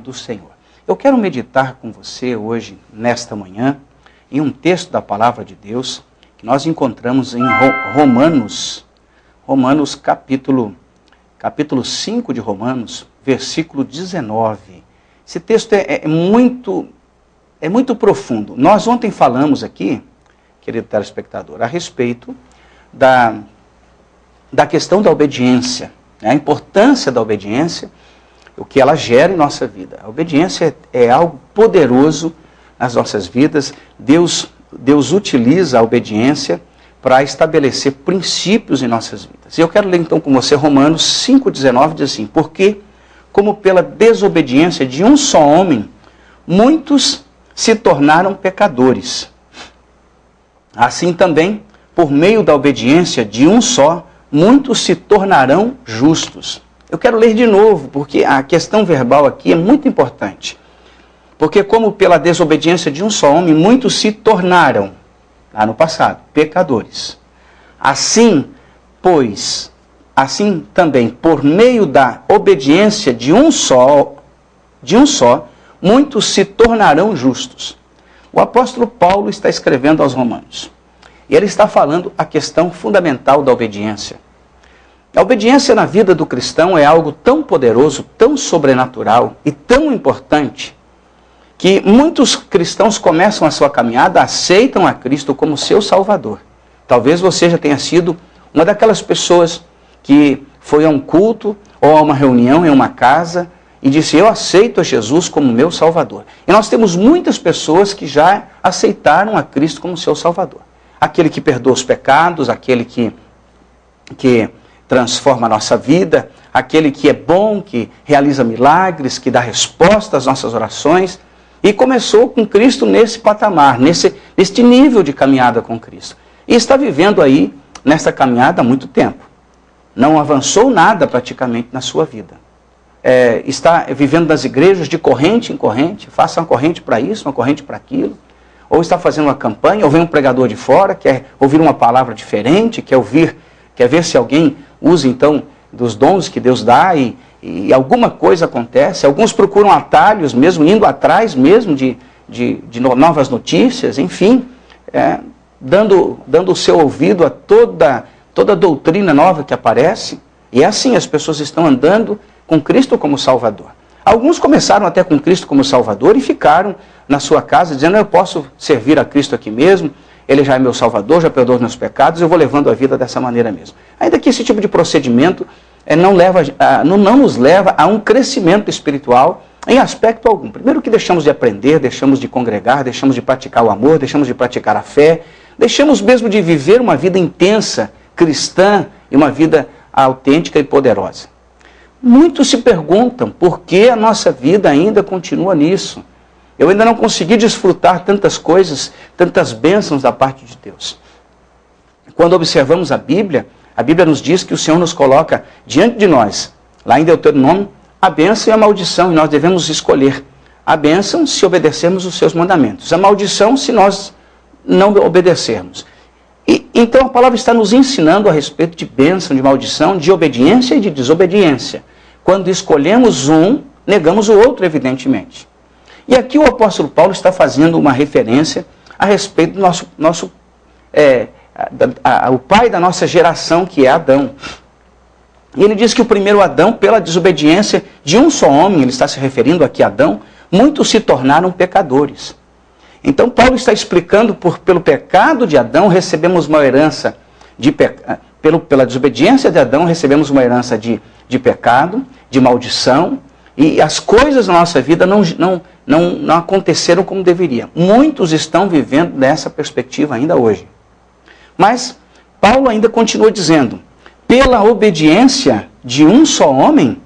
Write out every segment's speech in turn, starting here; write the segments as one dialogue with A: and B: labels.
A: do Senhor. Eu quero meditar com você hoje, nesta manhã, em um texto da Palavra de Deus, que nós encontramos em Romanos capítulo 5 de Romanos, versículo 19. Esse texto é muito profundo. Nós ontem falamos aqui, querido telespectador, a respeito da questão da obediência, né? A importância da obediência, o que ela gera em nossa vida. A obediência é algo poderoso nas nossas vidas. Deus utiliza a obediência para estabelecer princípios em nossas vidas. E eu quero ler então com você Romanos 5,19, diz assim: porque, como pela desobediência de um só homem, muitos se tornaram pecadores, assim também, por meio da obediência de um só, muitos se tornarão justos. Eu quero ler de novo, porque a questão verbal aqui é muito importante. Porque como pela desobediência de um só homem, muitos se tornaram, lá no passado, pecadores. Assim também, por meio da obediência de um só, muitos se tornarão justos. O apóstolo Paulo está escrevendo aos Romanos. E ele está falando a questão fundamental da obediência. A obediência na vida do cristão é algo tão poderoso, tão sobrenatural e tão importante, que muitos cristãos começam a sua caminhada, aceitam a Cristo como seu Salvador. Talvez você já tenha sido uma daquelas pessoas que foi a um culto ou a uma reunião em uma casa e disse: eu aceito a Jesus como meu Salvador. E nós temos muitas pessoas que já aceitaram a Cristo como seu Salvador. Aquele que perdoa os pecados, aquele que transforma a nossa vida, aquele que é bom, que realiza milagres, que dá resposta às nossas orações. E começou com Cristo nesse patamar, neste nível de caminhada com Cristo. E está vivendo aí nessa caminhada há muito tempo. Não avançou nada praticamente na sua vida. Está vivendo nas igrejas de corrente em corrente, faça uma corrente para isso, uma corrente para aquilo. Ou está fazendo uma campanha, ou vem um pregador de fora, quer ouvir uma palavra diferente, quer ver se alguém usa então dos dons que Deus dá e alguma coisa acontece. Alguns procuram atalhos mesmo, indo atrás mesmo de novas notícias, enfim, dando o seu ouvido a toda doutrina nova que aparece. E é assim, as pessoas estão andando com Cristo como Salvador. Alguns começaram até com Cristo como Salvador e ficaram na sua casa dizendo: eu posso servir a Cristo aqui mesmo, Ele já é meu Salvador, já perdoou os meus pecados, eu vou levando a vida dessa maneira mesmo. Ainda que esse tipo de procedimento não nos leva a um crescimento espiritual em aspecto algum. Primeiro que deixamos de aprender, deixamos de congregar, deixamos de praticar o amor, deixamos de praticar a fé, deixamos mesmo de viver uma vida intensa, cristã, e uma vida autêntica e poderosa. Muitos se perguntam por que a nossa vida ainda continua nisso. Eu ainda não consegui desfrutar tantas coisas, tantas bênçãos da parte de Deus. Quando observamos a Bíblia nos diz que o Senhor nos coloca diante de nós, lá em Deuteronômio, a bênção e a maldição, e nós devemos escolher a bênção se obedecermos os seus mandamentos, a maldição se nós não obedecermos. Então a palavra está nos ensinando a respeito de bênção, de maldição, de obediência e de desobediência. Quando escolhemos um, negamos o outro, evidentemente. E aqui o apóstolo Paulo está fazendo uma referência a respeito do o pai da nossa geração, que é Adão. E ele diz que o primeiro Adão, pela desobediência de um só homem, ele está se referindo aqui a Adão, muitos se tornaram pecadores. Então Paulo está explicando pelo pecado de Adão recebemos uma herança pela desobediência de Adão recebemos uma herança de pecado, de maldição, e as coisas na nossa vida não aconteceram como deveriam. Muitos estão vivendo nessa perspectiva ainda hoje. Mas Paulo ainda continua dizendo: pela obediência de um só homem,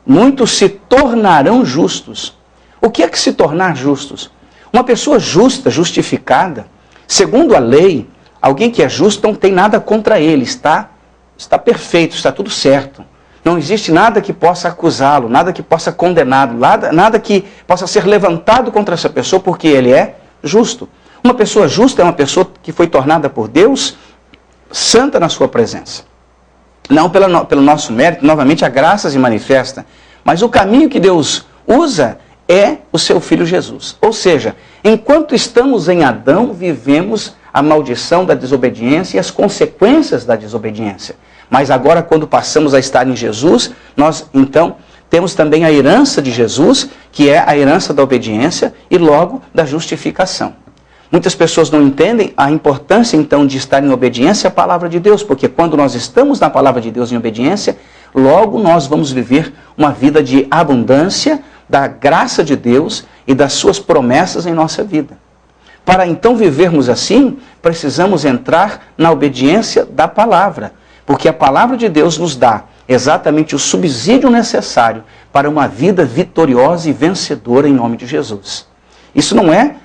A: muitos se tornarão justos. O que é que se tornar justos? Uma pessoa justa, justificada, segundo a lei, alguém que é justo não tem nada contra ele, está perfeito, está tudo certo. Não existe nada que possa acusá-lo, nada que possa condená-lo, nada que possa ser levantado contra essa pessoa, porque ele é justo. Uma pessoa justa é uma pessoa que foi tornada por Deus santa na sua presença. Não pelo nosso mérito, novamente a graça se manifesta, mas o caminho que Deus usa é o seu Filho Jesus. Ou seja, enquanto estamos em Adão, vivemos a maldição da desobediência e as consequências da desobediência. Mas agora, quando passamos a estar em Jesus, nós, então, temos também a herança de Jesus, que é a herança da obediência e logo da justificação. Muitas pessoas não entendem a importância, então, de estar em obediência à palavra de Deus, porque quando nós estamos na palavra de Deus em obediência, logo nós vamos viver uma vida de abundância da graça de Deus e das suas promessas em nossa vida. Para então vivermos assim, precisamos entrar na obediência da palavra, porque a palavra de Deus nos dá exatamente o subsídio necessário para uma vida vitoriosa e vencedora em nome de Jesus. Isso não é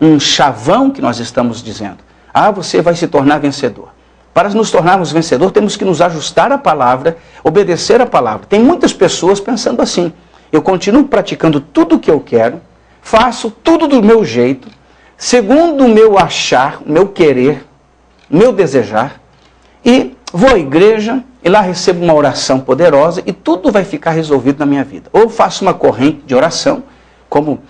A: um chavão que nós estamos dizendo. Ah, você vai se tornar vencedor. Para nos tornarmos vencedor, temos que nos ajustar à palavra, obedecer à palavra. Tem muitas pessoas pensando assim: eu continuo praticando tudo o que eu quero, faço tudo do meu jeito, segundo o meu achar, o meu querer, o meu desejar, e vou à igreja e lá recebo uma oração poderosa e tudo vai ficar resolvido na minha vida. Ou faço uma corrente de oração, como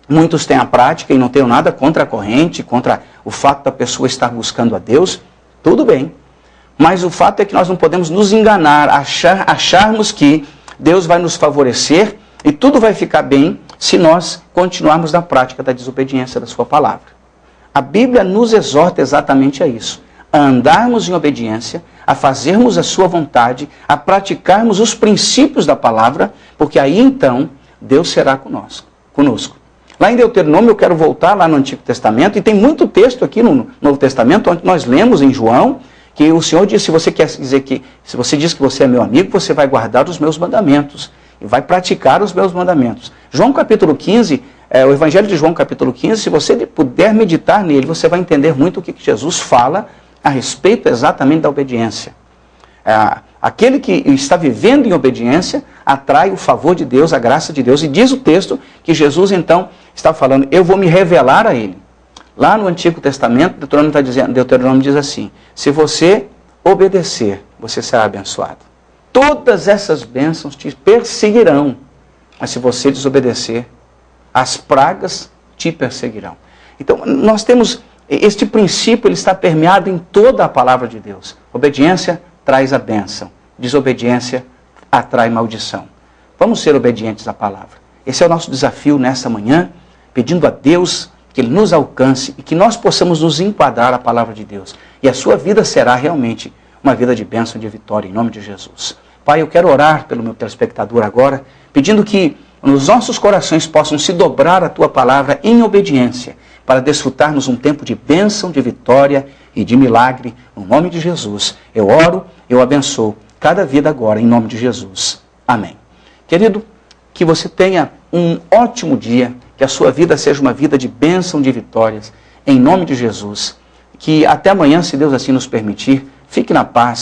A: muitos têm a prática, e não tenho nada contra a corrente, contra o fato da pessoa estar buscando a Deus, tudo bem. Mas o fato é que nós não podemos nos enganar, acharmos que Deus vai nos favorecer e tudo vai ficar bem se nós continuarmos na prática da desobediência da sua palavra. A Bíblia nos exorta exatamente a isso: a andarmos em obediência, a fazermos a sua vontade, a praticarmos os princípios da palavra, porque aí então Deus será conosco. Lá em Deuteronômio, eu quero voltar lá no Antigo Testamento, e tem muito texto aqui no Novo Testamento, onde nós lemos em João, que o Senhor diz: se você diz que você é meu amigo, você vai guardar os meus mandamentos, e vai praticar os meus mandamentos. João capítulo 15, o Evangelho de João capítulo 15, se você puder meditar nele, você vai entender muito o que Jesus fala a respeito exatamente da obediência. Aquele que está vivendo em obediência atrai o favor de Deus, a graça de Deus, e diz o texto que Jesus então está falando: eu vou me revelar a ele. Lá no Antigo Testamento, Deuteronômio diz assim: se você obedecer, você será abençoado. Todas essas bênçãos te perseguirão, mas se você desobedecer, as pragas te perseguirão. Então, nós temos este princípio, ele está permeado em toda a palavra de Deus. Obediência traz a bênção, desobediência atrai maldição. Vamos ser obedientes à palavra. Esse é o nosso desafio nesta manhã, pedindo a Deus que Ele nos alcance e que nós possamos nos enquadrar à palavra de Deus. E a sua vida será realmente uma vida de bênção e de vitória, em nome de Jesus. Pai, eu quero orar pelo meu telespectador agora, pedindo que os nossos corações possam se dobrar à Tua palavra em obediência, para desfrutarmos um tempo de bênção, de vitória e de milagre, no nome de Jesus. Eu oro, eu abençoo cada vida agora, em nome de Jesus. Amém. Querido, que você tenha um ótimo dia, que a sua vida seja uma vida de bênção, de vitórias, em nome de Jesus. Que até amanhã, se Deus assim nos permitir, fique na paz.